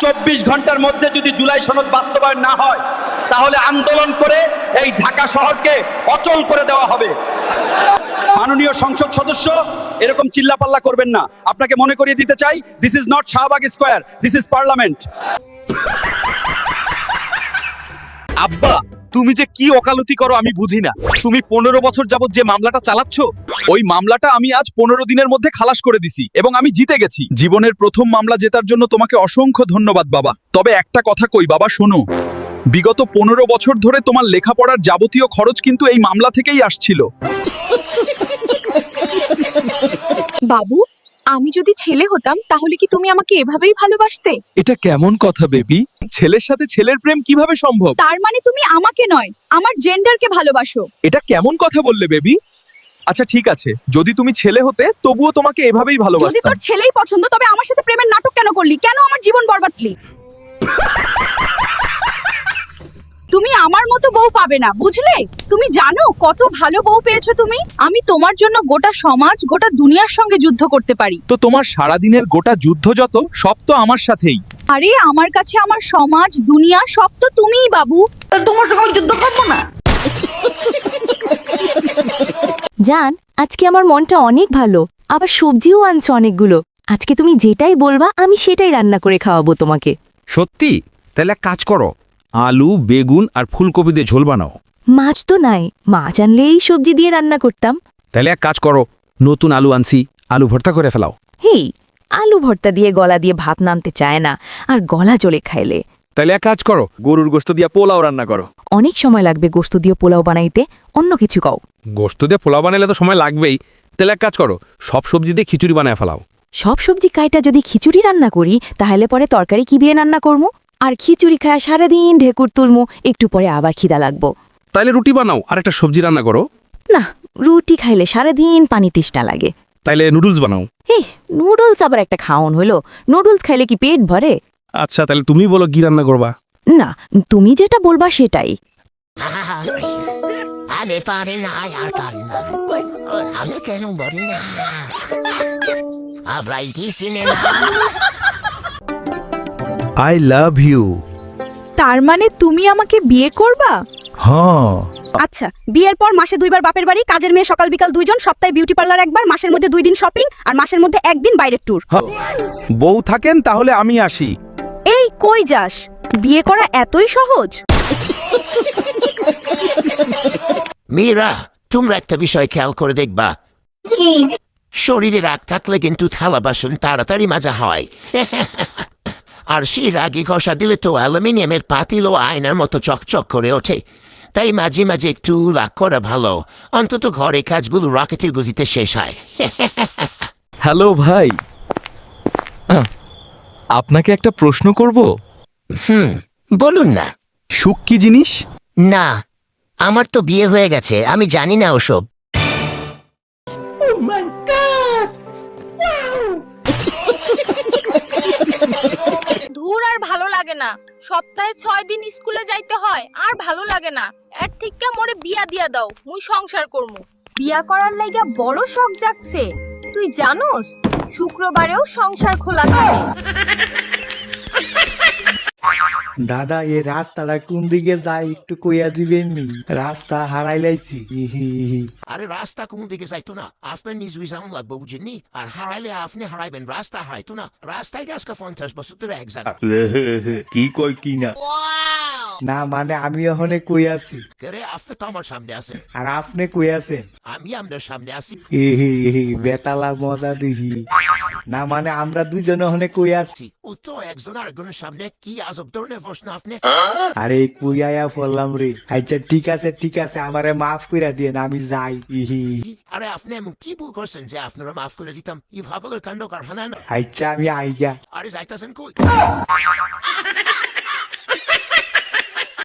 24 ঘন্টার মধ্যে যদি জুলাই সনদ বাস্তবায়ন না হয় তাহলে আন্দোলন করে এই ঢাকা শহরকে অচল করে দেওয়া হবে। মাননীয় সংসদ সদস্য, এরকম চিল্লাপাল্লা করবেন না। আপনাকে মনে করিয়ে দিতে চাই, this is not Shahbag square, this is parliament. আব্বা, তুমি যে কি ওকালতি করো আমি বুঝি না। তুমি 15 বছর যাবত যে মামলাটা চালাচ্ছ, ওই মামলাটা আমি আজ 15 দিনের মধ্যে খালাস করে দিছি এবং আমি জিতে গেছি। জীবনের প্রথম মামলা জেতার জন্য তোমাকে অসংখ্য ধন্যবাদ বাবা। তবে একটা কথা কই বাবা, শোনো, বিগত 15 বছর ধরে তোমার লেখাপড়ার যাবতীয় খরচ কিন্তু এই মামলা থেকেই আসছিল। বাবু, আমি যদি ছেলে হতাম তাহলে কি তুমি আমাকে এভাবেই ভালোবাসতে? এটা কেমন কথা বেবি? ছেলের সাথে ছেলের প্রেম কিভাবে সম্ভব? তার মানে তুমি আমাকে নয়, আমার জেন্ডারকে ভালোবাসো। এটা কেমন কথা বললে বেবি? আচ্ছা ঠিক আছে, যদি তুমি ছেলে হতে তবুও তোমাকে এভাবেই যদি ভালোবাসতাম। তোর ছেলেই পছন্দ, তবে আমার সাথে প্রেমের নাটক কেন করলি? কেন আমার জীবন বরবাদ করলি? তুমি আমার মতো বউ পাবে না, বুঝলে? তুমি জানো কত ভালো বউ পেয়েছো তুমি? আমি তোমার জন্য গোটা সমাজ, গোটা দুনিয়ার সঙ্গে যুদ্ধ করতে পারি। তো তোমার সারাদিনের গোটা যুদ্ধ যত সব তো আমার সাথেই। আরে আমার কাছে আমার সমাজ, দুনিয়া সব তো তুমিই বাবু। তোমার সঙ্গে যুদ্ধ করবো না? জান, আজকে আমার মনটা অনেক ভালো, আবার সবজিও আনছো অনেকগুলো। আজকে তুমি যেটাই বলবা আমি সেটাই রান্না করে খাওয়াবো তোমাকে। সত্যি? তাহলে এক কাজ করো, আলু, বেগুন আর ফুলকপি দিয়ে ঝোল বানাও। মাছ তো নাই, মাছ আনলেই সবজি দিয়ে রান্না করতাম। তাহলে এক কাজ করো, নতুন আলু আনছি, আলু ভর্তা করে ফেলাও। হেই, আলু ভর্তা দিয়ে গলা দিয়ে ভাত নামতে চায় না, আর গলা জ্বলে খাইলে। তাহলে এক কাজ করো, গরুর গোস্ত দিয়ে পোলাও রান্না করো। অনেক সময় লাগবে গোস্ত দিয়ে পোলাও বানাইতে, অন্য কিছু কও। গোস্ত দিয়ে পোলাও বানাইলে তো সময় লাগবেই। তাহলে এক কাজ করো, সব সবজি দিয়ে খিচুড়ি বানায় ফেলাও। সব সবজি কাইটা যদি খিচুড়ি রান্না করি, তাহলে পরে তরকারি কি দিয়ে রান্না করবো? আর খিচুড়ি খায় সারাদিন ঢেকুর তুলমু, একটু পরে আবার খিদা লাগবো। তাইলে রুটি বানাও আর একটা সবজি রান্না করো। না, রুটি খাইলে সারাদিন পানি তৃষ্ণা লাগে। তাইলে নুডলস বানাও। নুডলস আবার একটা খাওন হলো? নুডলস খাইলে কি পেট ভরে? আচ্ছা, তাহলে তুমি বলো কি রান্না করবা। না, তুমি যেটা বলবা সেটাই। আমি পারি না, আর পারি না। আমি কেন বলি না? আমরা সিনেমা। I love you. তার মানে তুমি আমাকে বিয়ে করবা? হ্যাঁ। আচ্ছা, বিয়ের পর মাসে 2 বার বাপের বাড়ি, কাজের মেয়ে সকাল বিকাল 2 জন, সপ্তাহে বিউটি পার্লার একবার, মাসের মধ্যে 2 দিন শপিং, আর মাসের মধ্যে 1 দিন বাইরের ট্যুর। বউ থাকেন তাহলে আমি আসি। এই কই যাস? বিয়ে করা এতই সহজ? মীরা, তোমরা একটা বিষয় খেয়াল করে দেখবা, শরীরে রাগ থাকলে কিন্তু থালা বাসন তাড়াতাড়ি মাজা হয়। আর সেই রাগি ঘষা দিলে তো অ্যালুমিনিয়ামের পাতিল ও আয়নার মতো চকচক করে ওঠে। তাই মাঝে মাঝে একটু রাগ করা ভালো, অন্তত ঘরে কাজগুলো রকেটের গতিতে শেষ হয়। হ্যালো ভাই, আপনাকে একটা প্রশ্ন করব। বলুন না। সুখ কি জিনিস? না, আমার তো বিয়ে হয়ে গেছে, আমি জানি না ওসব। ধুর, আর ভালো লাগে না। সপ্তাহে 6 দিন স্কুলে যাইতে হয়, আর ভালো লাগে না। এর থেকে মোরে বিয়া দিয়া দাও, মুই সংসার করমু। বিয়া করার লাইগা বড় শখ জাগছে। তুই জানোস শুক্রবারেও সংসার খোলা থাকে। দাদা, এই রাস্তাটা কোন দিকে যায় একটু কইয়া দিবেন নি? রাস্তা হারাই লাইছি। আরে রাস্তা কোন দিকে যাইতো না, আপনার নিজ উইজাম লাগবে, বুঝেননি? আর হারাইলে আপনি হারাইবেন, রাস্তা হারাইতো না। রাস্তায় আজকে 50 বছর ধরে এক জায়গা। কি কই কি না? না মানে আমি ওখানে কই আছি, রে আপনি তো আমার সামনে আছেন। আর আপনি কই আছেন? আমি আপনার সামনে আছি। বেতালা মজা দেখি। না মানে আমরা দুইজন ওখানে কই আছি। ও তো একজন আরেকজনের সামনে। কি আজব ধরনের প্রশ্ন আপনি! আরে কই আয়া পড়লাম রে। আচ্ছা ঠিক আছে ঠিক আছে, আমারে মাফ কইরা দিয়েন, আমি যাই। আরে আপনি এমন কি ভুল করছেন যে আপনারা মাফ করে দিতাম? ই ভাগলের কাণ্ড কারখানা না। আচ্ছা আমি আইগা। আরে যাইতাছেন কই?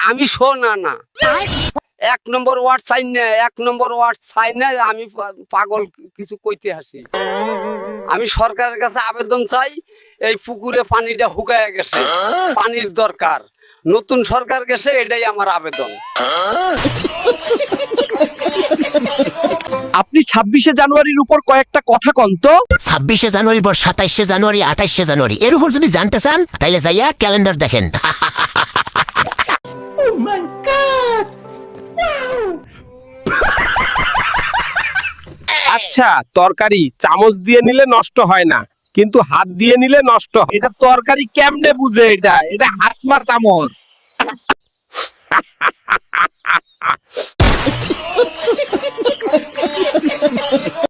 আমি শোনা না, 1 নম্বর ওয়ার্ড চাই না, 1 নম্বর ওয়ার্ড চাই না। আমি পাগল কিছু কইতে আসি। আমি সরকারের কাছে আবেদন চাই, এই পুকুরে পানিটা শুকায় গেছে, পানির দরকার। নতুন সরকার গেছে, এটাই আমার আবেদন। আপনি 26শে জানুয়ারির উপর কয়েকটা কথা কন তো। 26শে জানুয়ারির পর 27শে জানুয়ারি 28শে জানুয়ারি এর উপর যদি জানতে চান তাইলে যাইয়া ক্যালেন্ডার দেখেন। আচ্ছা, তরকারি চামচ দিয়ে নিলে নষ্ট হয় না, কিন্তু হাত দিয়ে নিলে নষ্ট হয়। এটা তরকারি কেমনে বুঝে? এটা হাত মার চামচ।